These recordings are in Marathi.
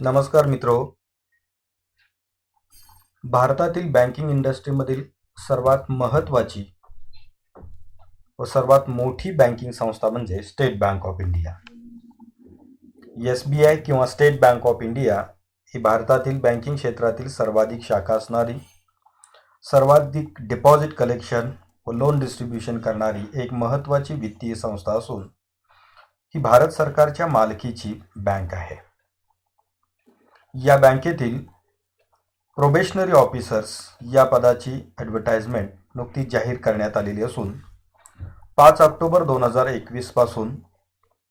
नमस्कार मित्रो. भारतातील बँकिंग इंडस्ट्रीमधील सर्वात महत्त्वाची व सर्वात मोठी बँकिंग संस्था म्हणजे state Bank of India. SBI किंवा स्टेट बँक ऑफ इंडिया ही भारतातील बँकिंग क्षेत्रातील सर्वाधिक शाखा असणारी, सर्वाधिक डिपॉझिट कलेक्शन व लोन डिस्ट्रीब्युशन करणारी एक महत्त्वाची वित्तीय संस्था असून ही भारत सरकारच्या मालकीची बँक आहे. या बँकेतील प्रोबेशनरी ऑफिसर्स या पदाची ॲडव्हर्टाइजमेंट नुकतीच जाहीर करण्यात आलेली असून 5 ऑक्टोबर 2021 पासून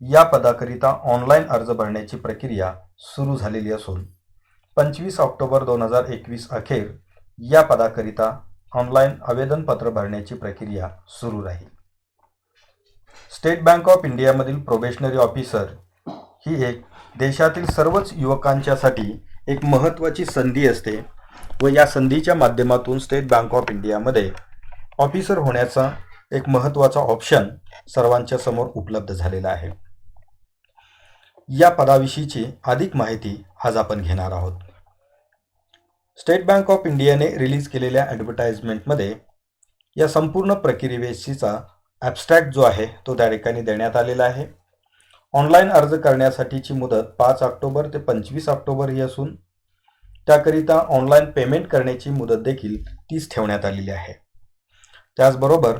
या पदाकरिता ऑनलाईन अर्ज भरण्याची प्रक्रिया सुरू झालेली असून 25 ऑक्टोबर 2021 अखेर या पदाकरिता ऑनलाईन आवेदनपत्र भरण्याची प्रक्रिया सुरू राहील. स्टेट बँक ऑफ इंडियामधील प्रोबेशनरी ऑफिसर ही एक देशातील सर्वच युवकांच्यासाठी एक महत्त्वाची संधी असते व या संधीच्या माध्यमातून स्टेट बँक ऑफ इंडियामध्ये ऑफिसर होण्याचा एक महत्त्वाचा ऑप्शन सर्वांच्या समोर उपलब्ध झालेला आहे. या पदाविषयीची अधिक माहिती आज आपण घेणार आहोत. स्टेट बँक ऑफ इंडियाने रिलीज केलेल्या ॲडव्हर्टाइजमेंटमध्ये या संपूर्ण प्रक्रियेविषयीचा ॲब्स्ट्रॅक्ट जो आहे तो त्या ठिकाणी देण्यात आलेला आहे. ऑनलाईन अर्ज करण्यासाठीची मुदत 5 ऑक्टोबर ते 25 ऑक्टोबर ही असून त्याकरिता ऑनलाईन पेमेंट करण्याची मुदत देखील 30 ठेवण्यात आलेली आहे. त्याचबरोबर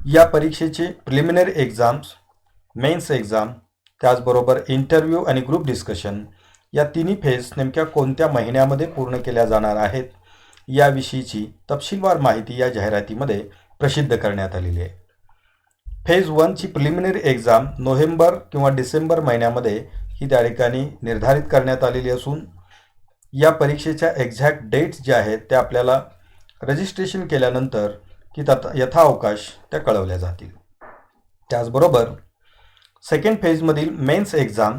या परीक्षेचे प्रिलिमिनरी एक्झाम्स, मेन्स एक्झाम, त्याचबरोबर इंटरव्ह्यू आणि ग्रुप डिस्कशन या तिन्ही फेज नेमक्या कोणत्या महिन्यामध्ये पूर्ण केल्या जाणार आहेत याविषयीची तपशीलवार माहिती या जाहिरातीमध्ये प्रसिद्ध करण्यात आलेली आहे. फेज 1ची प्रिलिमिनरी एक्झाम नोव्हेंबर किंवा डिसेंबर महिन्यामध्ये ही त्या ठिकाणी निर्धारित करण्यात आलेली असून या परीक्षेच्या एक्झॅक्ट डेट्स ज्या आहेत त्या आपल्याला रजिस्ट्रेशन केल्यानंतर की यथाअवकाश त्या कळवल्या जातील. त्याचबरोबर सेकंड फेजमधील मेन्स एक्झाम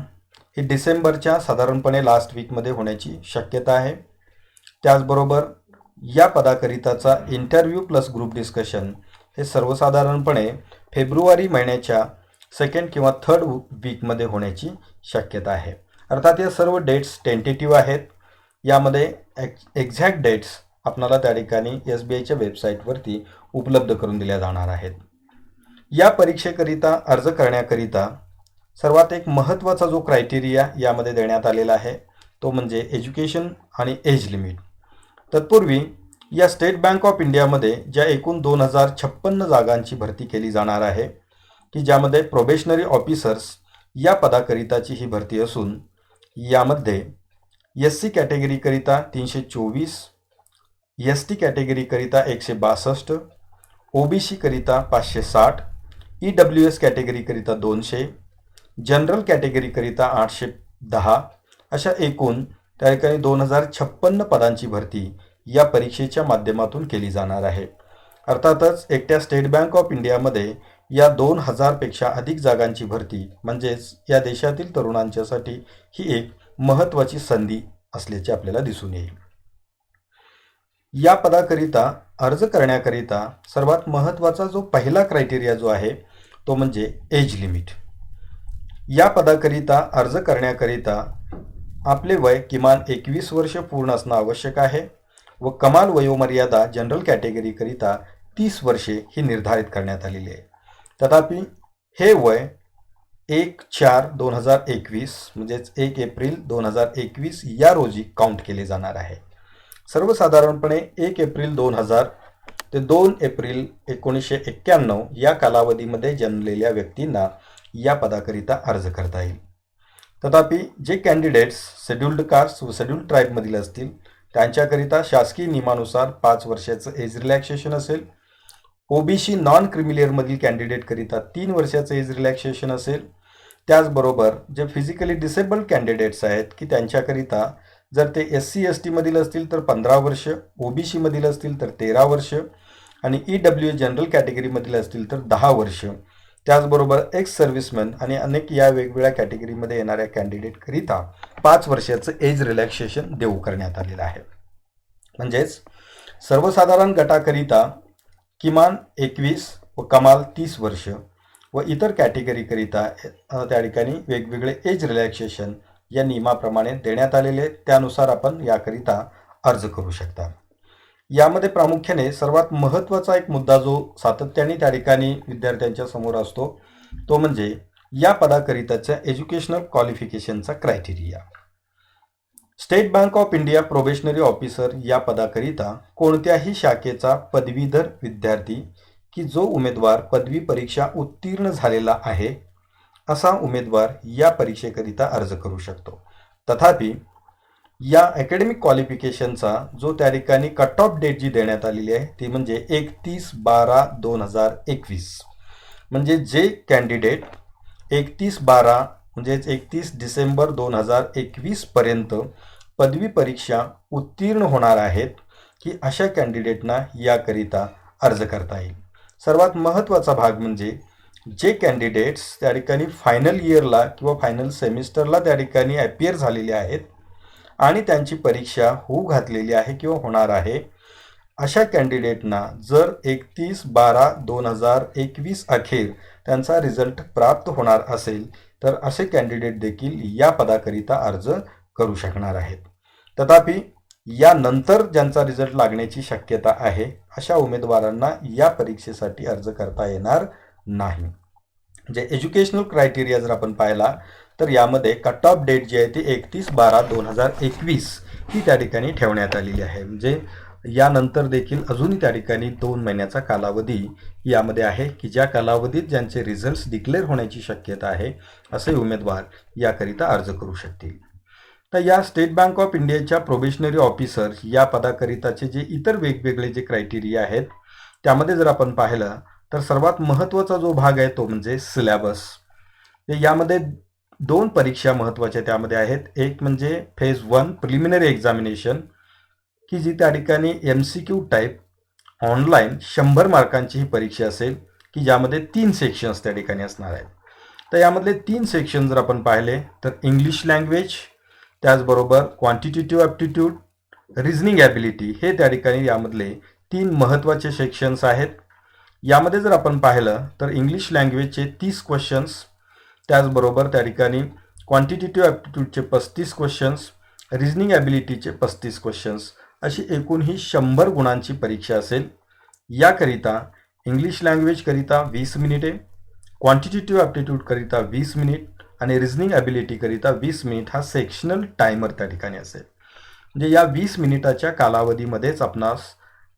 ही डिसेंबरच्या साधारणपणे लास्ट वीकमध्ये होण्याची शक्यता आहे. त्याचबरोबर या पदाकरिताचा इंटरव्ह्यू प्लस ग्रुप डिस्कशन हे सर्वसाधारणपणे फेब्रुवारी महिन्याच्या सेकंड किंवा थर्ड वीकमध्ये होण्याची शक्यता आहे. अर्थात या सर्व डेट्स टेंटेटिव्ह आहेत. यामध्ये एक्झॅक्ट डेट्स आपणाला त्या ठिकाणी SBIच्या वेबसाईटवरती उपलब्ध करून दिल्या जाणार आहेत. या परीक्षेकरिता अर्ज करण्याकरिता सर्वात एक महत्त्वाचा जो क्रायटेरिया यामध्ये देण्यात आलेला आहे तो म्हणजे एज्युकेशन आणि एज लिमिट. तत्पूर्वी या स्टेट बँक ऑफ इंडियामध्ये ज्या एकूण 2056 जागांची भरती केली जाणार आहे की ज्यामध्ये प्रोबेशनरी ऑफिसर्स या पदाकरिताची ही भरती असून यामध्ये SC कॅटेगरीकरिता 324, ST कॅटेगरीकरिता 162, OBC करिता 560, EWS कॅटेगरीकरिता 200, जनरल कॅटेगरीकरिता 810 अशा एकूण त्या ठिकाणी 2056 पदांची भरती या परीक्षेच्या माध्यमातून केली जाणार आहे. अर्थातच एकट्या स्टेट बँक ऑफ इंडियामध्ये या 2000पेक्षा अधिक जागांची भरती म्हणजेच या देशातील तरुणांच्यासाठी ही एक महत्त्वाची संधी असल्याचे आपल्याला दिसून येईल. या पदाकरिता अर्ज करण्याकरिता सर्वात महत्त्वाचा जो पहिला क्रायटेरिया जो आहे तो म्हणजे एज लिमिट. या पदाकरिता अर्ज करण्याकरिता आपले वय किमान 21 वर्ष पूर्ण असणं आवश्यक आहे व कमाल वयोमर्यादा जनरल कॅटेगरीकरिता 30 वर्षे ही निर्धारित करण्यात आलेली आहे. तथापि हे वय 1/4/2021 म्हणजेच 1 एप्रिल 2021 या रोजी काउंट केले जाणार आहे. सर्वसाधारणपणे 1 एप्रिल 2000 ते 2 एप्रिल 1991 या कालावधीमध्ये जन्मलेल्या व्यक्तींना या पदाकरिता अर्ज करता येईल. तथापि जे कॅन्डिडेट्स शेड्युल्ड कास्ट व शेड्युल्ड ट्राईबमधील असतील त्यांच्याकरिता शासकीय नियमानुसार 5 वर्षाचं एज रिलॅक्सेशन असेल. OBC नॉन क्रिमिलियरमधील कॅन्डिडेटकरिता 3 वर्षाचं एज रिलॅक्सेशन असेल. त्याचबरोबर जे फिजिकली डिसेबल्ड कॅन्डिडेट्स आहेत की त्यांच्याकरिता जर ते SC ST मधील असतील तर 15 वर्ष, OBC मधील असतील तर 13 वर्ष आणि EWS जनरल कॅटेगरीमधील असतील तर 10 वर्ष. त्याचबरोबर एक्स सर्व्हिसमॅन आणि अनेक या वेगवेगळ्या कॅटेगरीमध्ये येणाऱ्या कॅन्डिडेटकरिता 5 वर्षाचं एज रिलॅक्सेशन देऊ करण्यात आलेलं आहे. म्हणजेच सर्वसाधारण गटाकरिता किमान 21 व कमाल 30 वर्ष व इतर कॅटेगरीकरिता त्या ठिकाणी वेगवेगळे एज रिलॅक्सेशन या नियमाप्रमाणे देण्यात आलेले, त्यानुसार आपण याकरिता अर्ज करू शकता. यामध्ये प्रामुख्याने सर्वात महत्त्वाचा एक मुद्दा जो सातत्याने त्या ठिकाणी विद्यार्थ्यांच्या समोर असतो तो म्हणजे या पदाकरिताच्या एज्युकेशनल क्वालिफिकेशनचा criteria. State Bank of India probationary officer या पदाकरिता कोणत्याही शाखेचा पदवीधर विद्यार्थी की जो उमेदवार पदवी परीक्षा उत्तीर्ण झालेला आहे असा उमेदवार या परीक्षेकरिता अर्ज करू शकतो. तथापि या अकॅडमिक क्वालिफिकेशनचा जो त्या ठिकाणी कट ऑफ डेट जी देण्यात आलेली आहे ती म्हणजे 31/12/2021. म्हणजे जे कॅन्डिडेट 31/12 म्हणजेच 31 डिसेंबर 2021 पर्यंत पदवी परीक्षा उत्तीर्ण होणार आहेत की अशा कॅन्डिडेटना याकरिता अर्ज करता येईल. सर्वात महत्त्वाचा भाग म्हणजे जे कॅन्डिडेट्स त्या ठिकाणी फायनल इयरला किंवा फायनल सेमिस्टरला त्या ठिकाणी ॲपियर झालेले आहेत आणि त्यांची परीक्षा होऊ घातलेली आहे किंवा होणार आहे अशा कॅन्डिडेटना जर 31/12/2021 अखेर त्यांचा रिझल्ट प्राप्त होणार असेल तर असे कॅन्डिडेट देखील या पदाकरिता अर्ज करू शकणार आहेत. तथापि यानंतर ज्यांचा रिझल्ट लागण्याची शक्यता आहे अशा उमेदवारांना या परीक्षेसाठी अर्ज करता येणार नाही. जे एज्युकेशनल क्रायटेरिया जर आपण पाहिला तर यामध्ये कट ऑफ डेट जी आहे ती 31/12/2021 ही त्या ठिकाणी ठेवण्यात आलेली आहे. म्हणजे यानंतर देखील अजूनही त्या ठिकाणी 2 महिन्याचा कालावधी यामध्ये आहे की ज्या कालावधीत ज्यांचे रिझल्ट्स डिक्लेअर होण्याची शक्यता आहे असे उमेदवार याकरिता अर्ज करू शकतील. तर या स्टेट बँक ऑफ इंडियाच्या प्रोबेशनरी ऑफिसर या पदाकरिताचे जे इतर वेगवेगळे जे क्रायटेरिया आहेत त्यामध्ये जर आपण पाहिलं तर सर्वात महत्त्वाचा जो भाग आहे तो म्हणजे सिलेबस. यामध्ये 2 परीक्षा महत्त्वाच्या त्यामध्ये आहेत. एक म्हणजे फेज 1 प्रिलिमिनरी एक्झामिनेशन की जी त्या ठिकाणी MCQ टाईप ऑनलाईन 100 मार्कांची ही परीक्षा असेल की ज्यामध्ये 3 सेक्शन्स त्या ठिकाणी असणार आहेत. तर यामधले 3 सेक्शन जर आपण पाहिले तर इंग्लिश लँग्वेज, त्याचबरोबर क्वांटिटेटिव्ह ॲप्टिट्यूड, रिझनिंग ॲबिलिटी हे त्या ठिकाणी यामधले 3 महत्त्वाचे सेक्शन्स आहेत. यामध्ये जर आपण पाहिलं तर इंग्लिश लँग्वेजचे 30 क्वेश्चन्स, त्याचबरोबर त्या ठिकाणी क्वांटिटेटिव्ह ॲप्टिट्यूडचे 35 क्वेश्चन्स, रिझनिंग ॲबिलिटीचे 35 क्वेश्चन्स अशी एकूण ही 100 गुणांची परीक्षा असेल. याकरिता इंग्लिश लँग्वेजकरिता 20 मिनिटे, क्वांटिटेटिव्ह ॲप्टिट्यूडकरिता 20 मिनिट आणि रिझनिंग ॲबिलिटीकरिता 20 मिनिट हा सेक्शनल टायमर त्या ठिकाणी असेल. म्हणजे या 20 मिनिटाच्या कालावधीमध्येच आपणास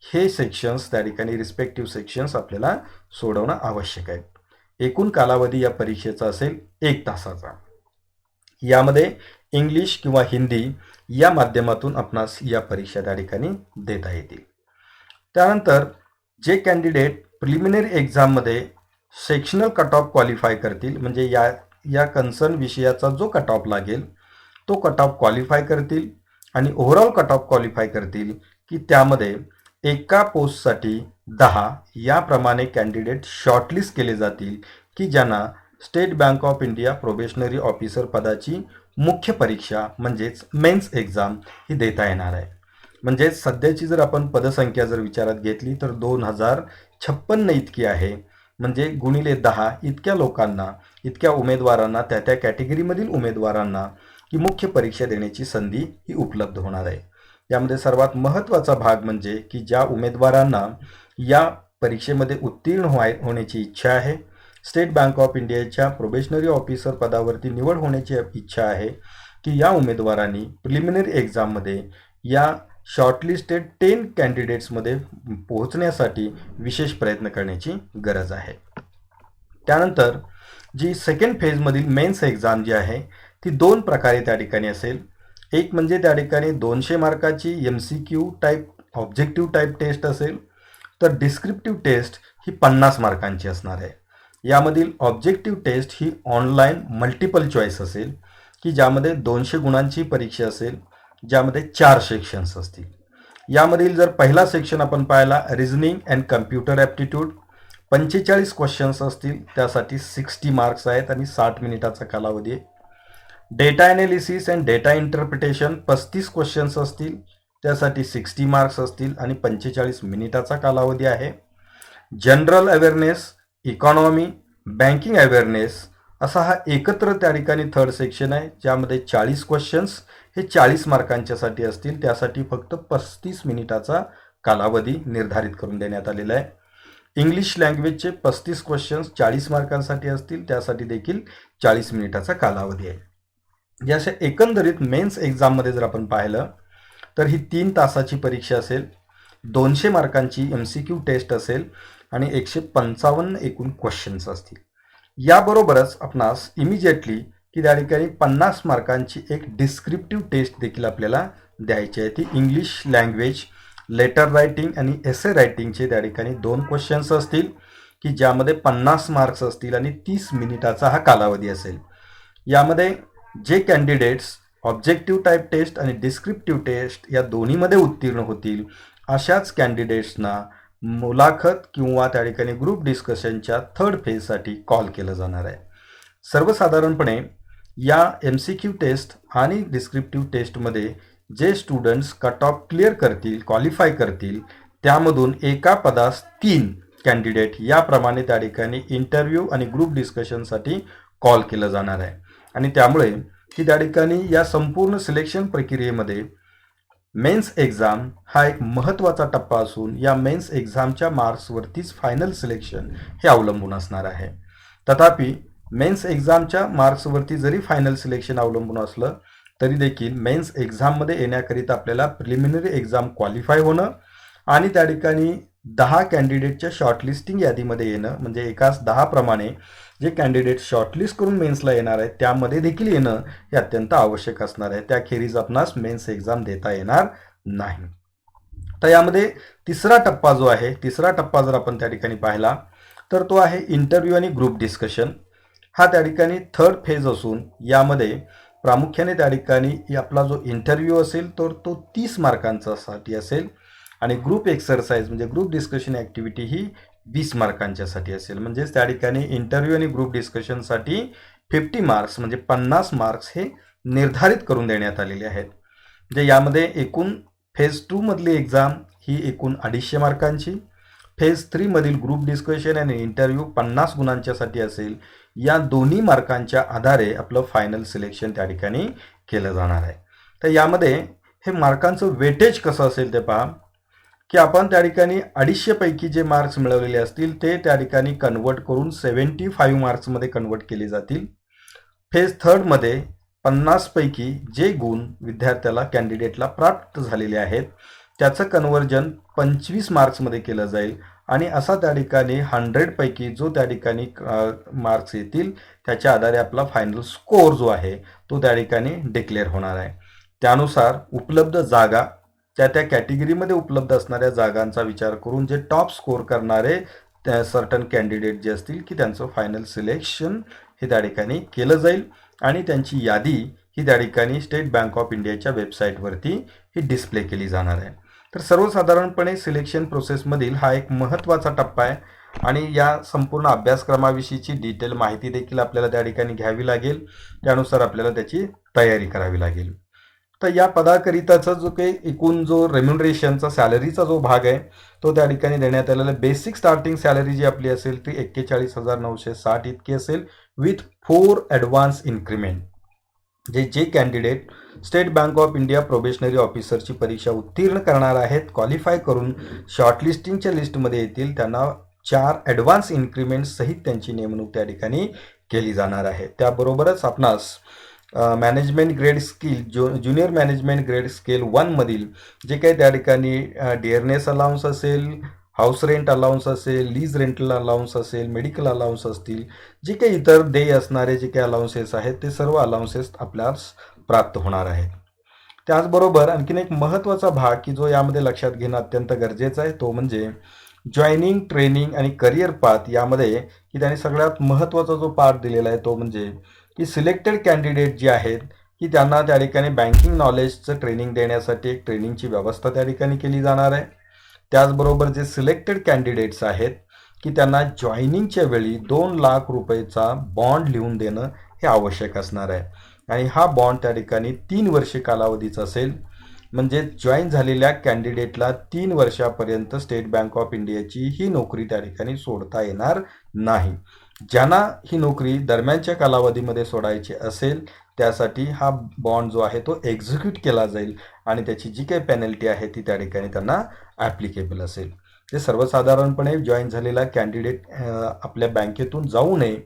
हे सेक्शन्स त्या ठिकाणी रिस्पेक्टिव्ह सेक्शन्स आपल्याला सोडवणं आवश्यक आहे. एकूण कालावधी या परीक्षेचा असेल 1 तासाचा. यामध्ये इंग्लिश किंवा हिंदी या माध्यमातून आपणास या परीक्षा त्या ठिकाणी देता येतील. त्यानंतर जे कॅन्डिडेट प्रिलिमिनरी एक्झाममध्ये सेक्शनल कट ऑफ क्वालिफाय करतील म्हणजे या कन्सर्न विषयाचा जो कट ऑफ लागेल तो कट ऑफ क्वालिफाय करतील आणि ओव्हरऑल कट ऑफ क्वालिफाय करतील की त्यामध्ये एका पोस्टसाठी 10 याप्रमाणे कॅन्डिडेट शॉर्टलिस्ट केले जातील की ज्यांना state Bank of India probationary officer पदाची मुख्य परीक्षा म्हणजेच मेन्स एक्झाम ही देता येणार आहे. म्हणजे सध्याची जर आपण पदसंख्या जर विचारात घेतली तर 2056 इतकी आहे. म्हणजे गुणिले 10 इतक्या लोकांना, इतक्या उमेदवारांना, त्या कॅटेगरीमधील उमेदवारांना ही मुख्य परीक्षा देण्याची संधी ही उपलब्ध होणार आहे. यामध्ये सर्वात महत्त्वाचा भाग म्हणजे की ज्या उमेदवारांना या परीक्षेमध्ये उत्तीर्ण होण्याची इच्छा आहे, स्टेट बँक ऑफ इंडियाच्या प्रोबेशनरी ऑफिसर पदावरती निवड होण्याची इच्छा आहे की या उमेदवारांनी प्रिलिमिनरी एक्झाममध्ये या शॉर्टलिस्टेड 10 कॅन्डिडेट्समध्ये पोहोचण्यासाठी विशेष प्रयत्न करण्याची गरज आहे. त्यानंतर जी सेकंड फेजमधील मेन्स एक्झाम जी आहे ती 2 प्रकारे त्या ठिकाणी असेल. एक म्हणजे त्या ठिकाणी 200 मार्काची MCQ type objective type test असेल, तर डिस्क्रिप्टिव्ह टेस्ट ही 50 मार्कांची असणार आहे. यामधील ऑब्जेक्टिव्ह टेस्ट ही ऑनलाईन मल्टिपल चॉईस असेल की ज्यामध्ये 200 गुणांची परीक्षा असेल, ज्यामध्ये 4 सेक्शन्स असतील. यामधील जर पहिला सेक्शन आपण पाहिला reasoning and computer aptitude 45 questions असतील, त्यासाठी 60 मार्क्स आहेत आणि 60 मिनिटाचा कालावधी आहे. Data analysis and data interpretation 35 questions असतील, त्यासाठी 60 मार्क्स असतील आणि 45 मिनिटाचा कालावधी आहे. General awareness, economy, banking awareness असा हा एकत्र त्या ठिकाणी थर्ड सेक्शन आहे, ज्यामध्ये 40 क्वेश्चन्स हे 40 मार्कांच्यासाठी असतील. त्यासाठी फक्त 35 मिनिटाचा कालावधी निर्धारित करून देण्यात आलेला आहे. इंग्लिश लँग्वेजचे 35 क्वेश्चन्स 40 मार्कांसाठी असतील, त्यासाठी देखील 40 मिनिटाचा कालावधी आहे. या अशा एकंदरीत मेन्स एक्झाममध्ये जर आपण पाहिलं तर ही 3 तासाची परीक्षा असेल, 200 मार्कांची MCQ टेस्ट असेल आणि 155 एकूण क्वेश्चन्स असतील. याबरोबरच आपणास इमिजिएटली की त्या ठिकाणी 50 मार्कांची एक डिस्क्रिप्टिव्ह टेस्ट देखील आपल्याला द्यायची आहे. ती इंग्लिश लँग्वेज लेटर रायटिंग आणि एसे रायटिंगचे त्या ठिकाणी 2 क्वेश्चन्स असतील की ज्यामध्ये 50 मार्क्स असतील आणि 30 मिनिटाचा हा कालावधी असेल. यामध्ये जे कॅन्डिडेट्स ऑब्जेक्टिव्ह टाईप टेस्ट आणि डिस्क्रिप्टिव्ह टेस्ट या दोन्हीमध्ये उत्तीर्ण होतील अशाच कॅन्डिडेट्सना मुलाखत किंवा त्या ठिकाणी ग्रुप डिस्कशनच्या थर्ड फेजसाठी कॉल केलं जाणार आहे. सर्वसाधारणपणे या MCQ टेस्ट आणि डिस्क्रिप्टिव्ह टेस्टमध्ये जे स्टुडंट्स कट ऑफ क्लिअर करतील, क्वालिफाय करतील, त्यामधून एका पदास 3 कॅन्डिडेट याप्रमाणे त्या ठिकाणी इंटरव्ह्यू आणि ग्रुप डिस्कशनसाठी कॉल केलं जाणार आहे. आणि त्यामुळे की त्या ठिकाणी या संपूर्ण सिलेक्शन प्रक्रियेमध्ये मेन्स एक्झाम हा एक महत्त्वाचा टप्पा असून या मेन्स एक्झामच्या मार्क्सवरतीच फायनल सिलेक्शन हे अवलंबून असणार आहे. तथापि मेन्स एक्झामच्या मार्क्सवरती जरी फायनल सिलेक्शन अवलंबून असलं तरी देखील मेन्स एक्झाममध्ये येण्याकरिता आपल्याला प्रिलिमिनरी एक्झाम क्वालिफाय होणं आणि त्या ठिकाणी 10 कॅन्डिडेटच्या शॉर्टलिस्टिंग यादीमध्ये येणं, म्हणजे एकाच 10 प्रमाणे जे कॅन्डिडेट शॉर्टलिस्ट करून मेन्सला येणार आहेत त्यामध्ये देखील येणं हे अत्यंत आवश्यक असणार आहे. त्याखेरीज आपणास मेन्स एक्झाम देता येणार नाही. तर यामध्ये तिसरा टप्पा जो आहे, तिसरा टप्पा जर आपण त्या ठिकाणी पाहिला तर तो आहे इंटरव्ह्यू आणि ग्रुप डिस्कशन. हा त्या ठिकाणी थर्ड फेज असून यामध्ये प्रामुख्याने त्या ठिकाणी आपला जो इंटरव्ह्यू असेल तर तो 30 मार्कांसाठी असेल आणि ग्रुप एक्सरसाइज म्हणजे ग्रुप डिस्कशन ॲक्टिव्हिटी ही 20 मार्कांच्यासाठी असेल. म्हणजेच त्या ठिकाणी इंटरव्ह्यू आणि ग्रुप डिस्कशनसाठी 50 मार्क्स म्हणजे 50 मार्क्स हे निर्धारित करून देण्यात आलेले आहेत. म्हणजे यामध्ये एकूण फेज 2 मधली एक्झाम ही एकूण 250 मार्कांची, फेज 3 मधील ग्रुप डिस्कशन आणि इंटरव्ह्यू 50 गुणांच्यासाठी असेल. या दोन्ही मार्कांच्या आधारे आपलं फायनल सिलेक्शन त्या ठिकाणी केलं जाणार आहे. तर यामध्ये हे मार्कांचं वेटेज कसं असेल ते पहा की आपण त्या ठिकाणी 250 पैकी जे मार्क्स मिळवलेले असतील ते त्या ठिकाणी कन्वर्ट करून 75 मार्क्समध्ये कन्वर्ट केले जातील. फेज 3 मध्ये 50 पैकी जे गुण विद्यार्थ्याला कॅन्डिडेटला प्राप्त झालेले आहेत त्याचं कन्वर्जन 25 मार्क्समध्ये केलं जाईल आणि असा त्या ठिकाणी 100 पैकी जो त्या ठिकाणी मार्क्स येतील त्याच्या आधारे आपला फायनल स्कोअर जो आहे तो त्या ठिकाणी डिक्लेअर होणार आहे. त्यानुसार उपलब्ध जागा त्या कॅटेगरीमध्ये उपलब्ध असणाऱ्या जागांचा विचार करून जे टॉप स्कोअर करणारे त्या सर्टन कॅन्डिडेट जे असतील की त्यांचं फायनल सिलेक्शन हे त्या ठिकाणी केलं जाईल आणि त्यांची यादी ही त्या ठिकाणी स्टेट बँक ऑफ इंडियाच्या वेबसाईटवरती ही डिस्प्ले केली जाणार आहे. तर सर्वसाधारणपणे सिलेक्शन प्रोसेसमधील हा एक महत्त्वाचा टप्पा आहे आणि या संपूर्ण अभ्यासक्रमाविषयीची डिटेल माहिती देखील आपल्याला त्या ठिकाणी घ्यावी लागेल. त्यानुसार आपल्याला त्याची तयारी करावी लागेल. तर या पदाकरिताचा जो काही एकूण जो रेम्युनरेशनचा सॅलरीचा जो भाग आहे तो त्या ठिकाणी देण्यात आलेला बेसिक स्टार्टिंग सॅलरी जी आपली असेल ती 41,960 इतकी असेल विथ 4 ॲडव्हान्स इन्क्रीमेंट. जे candidate State Bank of India probationary ऑफिसरची परीक्षा उत्तीर्ण करणार आहेत, क्वालिफाय करून शॉर्टलिस्टिंगच्या लिस्टमध्ये येतील, त्यांना 4 ॲडव्हान्स इन्क्रीमेंट सहित त्यांची नेमणूक त्या ठिकाणी केली जाणार आहे. त्याबरोबरच आपणास management grade skill junior management grade scale 1 मधील जे काही त्या ठिकाणी डिअरनेस अलाउन्स असेल, हाऊस रेंट अलाउन्स असेल, लीज रेंटल अलाउन्स असेल, मेडिकल अलाउन्स असतील, जे काही इतर देय असणारे जे काही अलाउन्सेस आहेत ते सर्व अलाउन्सेस आपल्यास प्राप्त होणार आहेत. त्याचबरोबर आणखीन एक महत्त्वाचा भाग की जो यामध्ये लक्षात घेणं अत्यंत गरजेचं आहे तो म्हणजे जॉईनिंग, ट्रेनिंग आणि करिअर पाथ. यामध्ये की त्याने सगळ्यात महत्त्वाचा जो पार्ट दिलेला आहे तो म्हणजे की सिलेक्टेड कॅन्डिडेट जे आहेत की त्यांना त्या ठिकाणी बँकिंग नॉलेजचं ट्रेनिंग देण्यासाठी एक ट्रेनिंगची व्यवस्था त्या ठिकाणी केली जाणार आहे. त्याचबरोबर जे सिलेक्टेड कॅन्डिडेट्स आहेत की त्यांना जॉईनिंगच्या वेळी 2 लाख रुपयेचा बॉन्ड लिहून देणं हे आवश्यक असणार आहे आणि हा बॉन्ड त्या ठिकाणी 3 वर्षे कालावधीचा असेल. म्हणजे जॉईन झालेल्या कॅन्डिडेटला 3 वर्षापर्यंत स्टेट बँक ऑफ इंडियाची ही नोकरी त्या ठिकाणी सोडता येणार नाही. ज्यांना ही नोकरी दरम्यानच्या कालावधीमध्ये सोडायची असेल त्यासाठी हा बॉन्ड जो आहे तो एक्झिक्यूट केला जाईल आणि त्याची जी काही पेनल्टी आहे ती त्या ठिकाणी त्यांना ॲप्लिकेबल असेल. ते सर्वसाधारणपणे जॉईन झालेला कॅन्डिडेट आपल्या बँकेतून जाऊ नये,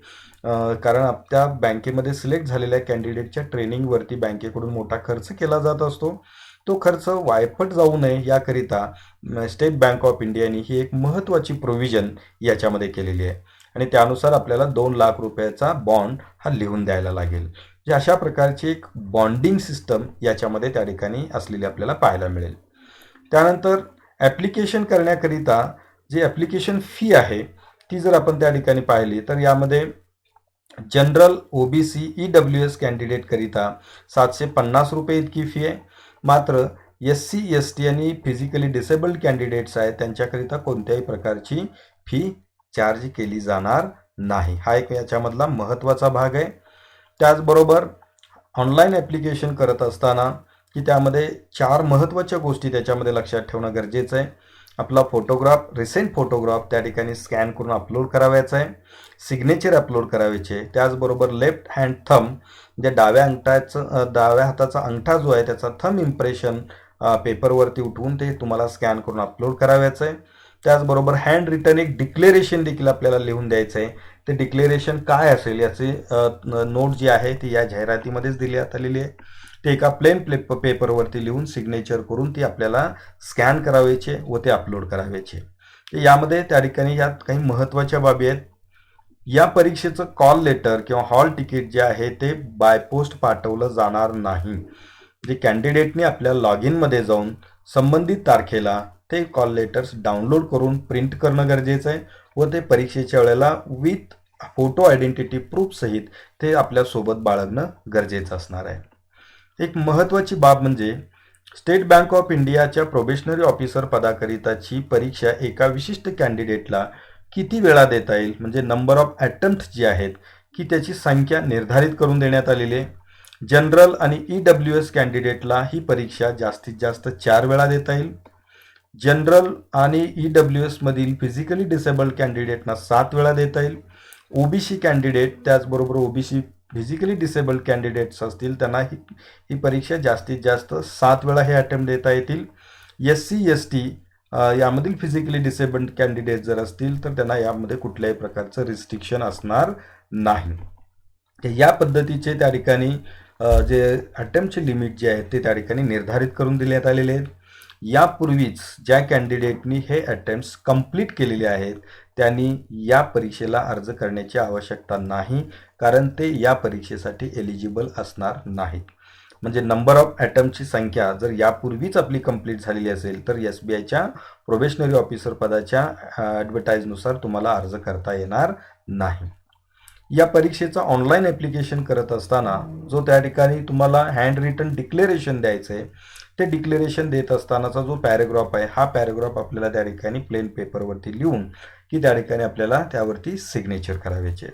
कारण त्या बँकेमध्ये सिलेक्ट झालेल्या कॅन्डिडेटच्या ट्रेनिंगवरती बँकेकडून मोठा खर्च केला जात असतो. तो खर्च वायफट जाऊ नये याकरिता स्टेट बँक ऑफ इंडियाने ही एक महत्त्वाची प्रोव्हिजन याच्यामध्ये केलेली आहे आणि त्यानुसार आपल्याला 2 लाख रुपयाचा बॉन्ड हा लिहून द्यायला लागेल. जे अशा प्रकारची एक बॉन्डिंग सिस्टम याच्यामध्ये त्या ठिकाणी असलेली आपल्याला पाहायला मिळेल. त्यानंतर ॲप्लिकेशन करण्याकरिता जी ॲप्लिकेशन फी आहे ती जर आपण त्या ठिकाणी पाहिली तर यामध्ये जनरल OBC EWS कॅन्डिडेटकरिता 750 रुपये इतकी फी आहे. मात्र SC ST आणि फिजिकली डिसेबल्ड कॅन्डिडेट्स आहेत त्यांच्याकरिता कोणत्याही प्रकारची फी चार्ज केली जाणार नाही. हा एक याच्यामधला महत्त्वाचा भाग आहे. त्याचबरोबर ऑनलाईन ॲप्लिकेशन करत असताना की त्यामध्ये 4 महत्त्वाच्या गोष्टी त्याच्यामध्ये लक्षात ठेवणं गरजेचं आहे. आपला फोटोग्राफ, रिसेंट फोटोग्राफ त्या ठिकाणी स्कॅन करून अपलोड करावायचा आहे. सिग्नेचर अपलोड करायचे. त्याचबरोबर लेफ्ट हँड थंब म्हणजे डाव्या हाताचा अंगठा जो आहे त्याचा थंब इम्प्रेशन पेपरवरती उठवून ते तुम्हाला स्कॅन करून अपलोड करावायचं आहे. त्याचबरोबर हँड रिटन एक डिक्लेरेशन देखील आपल्याला लिहून द्यायचं आहे. ते डिक्लेरेशन काय असेल याचे नोट जी आहे ती या जाहिरातीमध्येच दिल्यात आलेली आहे. ते एका प्लेन पेपरवरती लिहून सिग्नेचर करून ती आपल्याला स्कॅन करावायचे व ते अपलोड करावायचे. यामध्ये त्या ठिकाणी यात काही महत्त्वाच्या बाबी आहेत. या परीक्षेचं कॉल लेटर किंवा हॉल तिकीट जे आहे ते बाय पोस्ट पाठवलं जाणार नाही. जे कॅन्डिडेटने आपल्या लॉग इनमध्ये जाऊन संबंधित तारखेला ते कॉल लेटर्स डाउनलोड करून प्रिंट करणं गरजेचं आहे व ते परीक्षेच्या वेळेला विथ फोटो आयडेंटिटी प्रूफ सहित ते आपल्यासोबत बाळगणं गरजेचं असणार आहे. एक महत्त्वाची बाब म्हणजे स्टेट बँक ऑफ इंडियाच्या प्रोबेशनरी ऑफिसर पदाकरिताची परीक्षा एका विशिष्ट कॅन्डिडेटला किती वेळा देता येईल म्हणजे नंबर ऑफ अटेम्प्ट जी आहेत की त्याची संख्या निर्धारित करून देण्यात आलेली आहे. जनरल आणि EWS कॅन्डिडेटला ही परीक्षा जास्तीत जास्त 4 वेळा देता येईल. जनरल आणि EWS मधील फिजिकली डिसेबल्ड कॅन्डिडेटना 7 वेळा देता येईल. OBC कॅन्डिडेट त्याचबरोबर OBC फिजिकली डिसेबल्ड कॅन्डिडेट्स असतील त्यांना ही परीक्षा जास्तीत जास्त 7 वेळा हे अटेम्प्ट देता येतील. SC ST यामधील फिजिकली डिसेबल्ड कॅन्डिडेट जर असतील तर त्यांना यामध्ये कुठल्याही प्रकारचं रिस्ट्रिक्शन असणार नाही. या पद्धतीचे त्या ठिकाणी जे अटेम्प्टचे लिमिट जे आहेत ते त्या ठिकाणी निर्धारित करून देण्यात आलेले आहेत. यापूर्वीच ज्या कॅन्डिडेटनी हे अटेम्प्ट्स कंप्लीट केलेले आहेत त्यांनी या परीक्षेला अर्ज करण्याची आवश्यकता नाही, कारण ते या परीक्षेसाठी एलिजिबल असणार नाहीत. म्हणजे नंबर ऑफ अटेम्प्टची संख्या जर यापूर्वीच आपली कंप्लीट झालेली असेल तर SBIच्या प्रोबेशनरी ऑफिसर पदाच्या ॲडव्हर्टाईजनुसार तुम्हाला अर्ज करता येणार नाही. या परीक्षेचं ऑनलाईन ॲप्लिकेशन करत असताना जो त्या ठिकाणी तुम्हाला हँड रिटन डिक्लेरेशन द्यायचं आहे ते डिक्लेरेशन देत असतानाचा जो पॅरेग्राफ आहे हा पॅरेग्राफ आपल्याला त्या ठिकाणी प्लेन पेपरवरती लिहून की त्या ठिकाणी आपल्याला त्यावरती सिग्नेचर करायचे.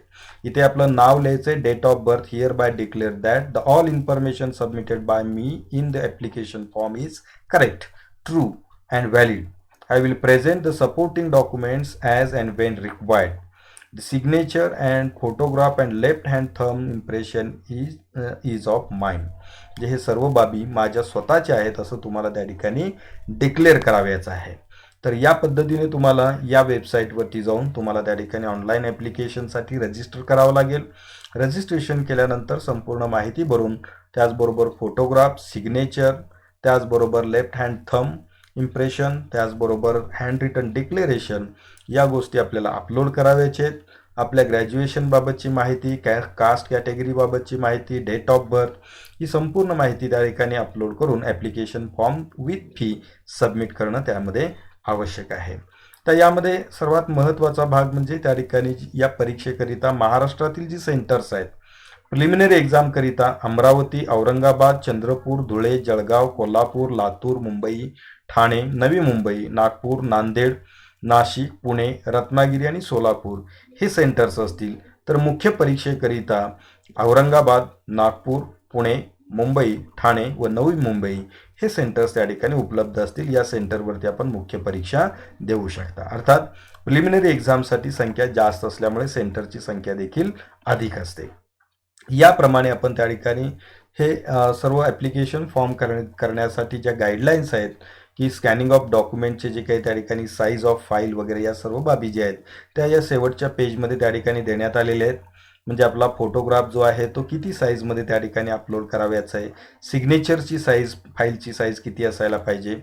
इथे आपलं नाव लिहायचं आहे. Date of birth hereby declare that the all information submitted by me in the application form is correct, true and valid. I will present the supporting documents as and when required. The signature and photograph and left hand thumb impression is of mine. जे हे सर्व बाबी माझ्या स्वतःच्या आहेत असं तुम्हाला त्या ठिकाणी डिक्लेअर करावयाचं आहे. तर या पद्धतीने तुम्हाला या वेबसाईटवरती जाऊन तुम्हाला त्या ठिकाणी ऑनलाईन ॲप्लिकेशनसाठी रजिस्टर करावं लागेल. रजिस्ट्रेशन केल्यानंतर संपूर्ण माहिती भरून त्याचबरोबर फोटोग्राफ, सिग्नेचर, त्याचबरोबर लेफ्ट हँड थंब इम्प्रेशन, त्याचबरोबर हँड रिटन डिक्लेरेशन या गोष्टी आपल्याला अपलोड करायचे आहेत. आपल्या ग्रॅज्युएशनबाबतची माहिती, कास्ट कॅटेगरीबाबतची माहिती, डेट ऑफ बर्थ ही संपूर्ण माहिती त्या ठिकाणी अपलोड करून application form with fee submit करणं त्यामध्ये आवश्यक आहे. तर यामध्ये सर्वात महत्त्वाचा भाग म्हणजे त्या ठिकाणी या परीक्षेकरिता महाराष्ट्रातील जी सेंटर्स आहेत प्रिलिमिनरी एक्झामकरिता अमरावती, औरंगाबाद, चंद्रपूर, धुळे, जळगाव, कोल्हापूर, लातूर, मुंबई, ठाणे, नवी मुंबई, नागपूर, नांदेड, नाशिक, पुणे, रत्नागिरी आणि सोलापूर हे सेंटर्स असतील. तर मुख्य परीक्षेकरिता औरंगाबाद, नागपूर, पुणे, मुंबई, ठाणे व नवी मुंबई हे सेंटर्स त्या ठिकाणी उपलब्ध असतील. या सेंटरवरती आपण मुख्य परीक्षा देऊ शकता. अर्थात प्रिलिमिनरी एक्झामसाठी संख्या जास्त असल्यामुळे सेंटरची संख्या देखील अधिक असते. याप्रमाणे आपण त्या ठिकाणी हे सर्व ॲप्लिकेशन फॉर्म करण्यासाठी ज्या गाईडलाईन्स आहेत की स्कॅनिंग ऑफ डॉक्युमेंटचे जे काही त्या ठिकाणी साईज ऑफ फाईल वगैरे या सर्व बाबी ज्या आहेत त्या या शेवटच्या पेजमध्ये त्या ठिकाणी देण्यात आलेल्या आहेत. म्हणजे आपला फोटोग्राफ जो आहे तो किती साईजमध्ये त्या ठिकाणी अपलोड करावयाचा आहे, सिग्नेचरची साईज, फाईलची साईज किती असायला पाहिजे,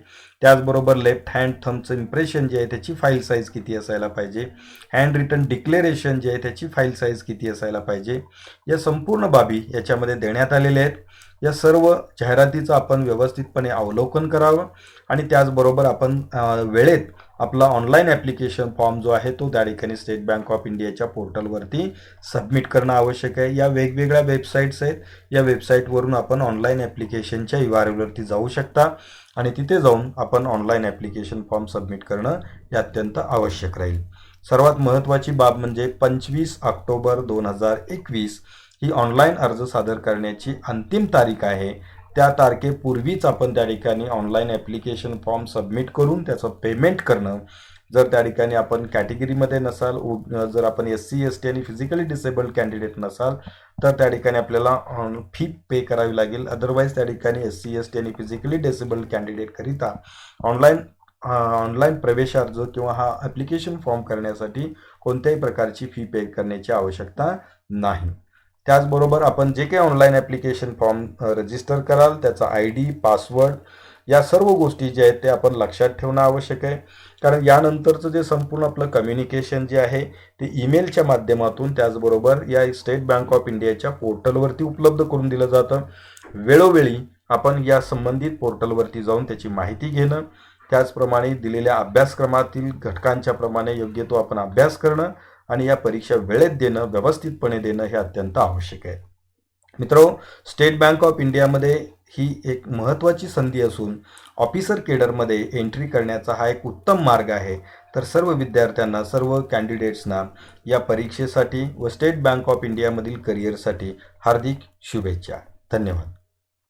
त्याचबरोबर लेफ्ट हँड थंबचं इम्प्रेशन जे आहे त्याची फाईल साईज किती असायला पाहिजे, हँड रिटन डिक्लेरेशन जे आहे त्याची फाईल साईज किती असायला पाहिजे, या संपूर्ण बाबी याच्यामध्ये देण्यात आलेल्या आहेत. या सर्व जाहिरातीचं आपण व्यवस्थितपणे अवलोकन करावं आणि त्याचबरोबर आपण वेळेत आपला ऑनलाईन ॲप्लिकेशन फॉर्म जो आहे तो त्या ठिकाणी स्टेट बँक ऑफ इंडियाच्या पोर्टलवरती सबमिट करणं आवश्यक आहे. या वेगवेगळ्या वेबसाईट्स आहेत. या वेबसाईटवरून आपण ऑनलाईन ॲप्लिकेशनच्या URLवरती जाऊ शकता आणि तिथे जाऊन आपण ऑनलाईन ॲप्लिकेशन फॉर्म सबमिट करणं हे अत्यंत आवश्यक राहील. सर्वात महत्त्वाची बाब म्हणजे 25 ऑक्टोबर 2021 ही ऑनलाईन अर्ज सादर करण्याची अंतिम तारीख आहे. त्या तारखेपूर्वीच आपण त्या ठिकाणी ऑनलाईन ॲप्लिकेशन फॉर्म सबमिट करून त्याचं पेमेंट करणं. जर त्या ठिकाणी आपण कॅटेगरीमध्ये नसाल, जर आपण SC ST आणि फिजिकली डिसेबल्ड कॅन्डिडेट नसाल तर त्या ठिकाणी आपल्याला फी पे करावी लागेल. अदरवाईज त्या ठिकाणी SC ST आणि फिजिकली डिसेबल्ड कॅन्डिडेटकरिता ऑनलाईन प्रवेश अर्ज किंवा हा ॲप्लिकेशन फॉर्म करण्यासाठी कोणत्याही प्रकारची फी पे करण्याची आवश्यकता नाही. त्याचबरोबर आपण जे काही ऑनलाईन ॲप्लिकेशन फॉर्म रजिस्टर कराल त्याचा ID, पासवर्ड या सर्व गोष्टी जे आहेत ते आपण लक्षात ठेवणं आवश्यक आहे. कारण यानंतरचं जे संपूर्ण आपलं कम्युनिकेशन जे आहे ते ईमेलच्या माध्यमातून त्याचबरोबर या स्टेट बँक ऑफ इंडियाच्या पोर्टलवरती उपलब्ध करून दिलं जातं. वेळोवेळी आपण या संबंधित पोर्टलवरती जाऊन त्याची माहिती घेणं, त्याचप्रमाणे दिलेल्या अभ्यासक्रमातील घटकांच्या प्रमाणे योग्य तो आपण अभ्यास करणं आणि या परीक्षा वेळेत देणं, व्यवस्थितपणे देणं हे अत्यंत आवश्यक आहे. मित्रांनो, स्टेट बँक ऑफ इंडियामध्ये ही एक महत्त्वाची संधी असून ऑफिसर केडरमध्ये एंट्री करण्याचा हा एक उत्तम मार्ग आहे. तर सर्व विद्यार्थ्यांना, सर्व कॅन्डिडेट्सना या परीक्षेसाठी व स्टेट बँक ऑफ इंडियामधील करिअरसाठी हार्दिक शुभेच्छा. धन्यवाद.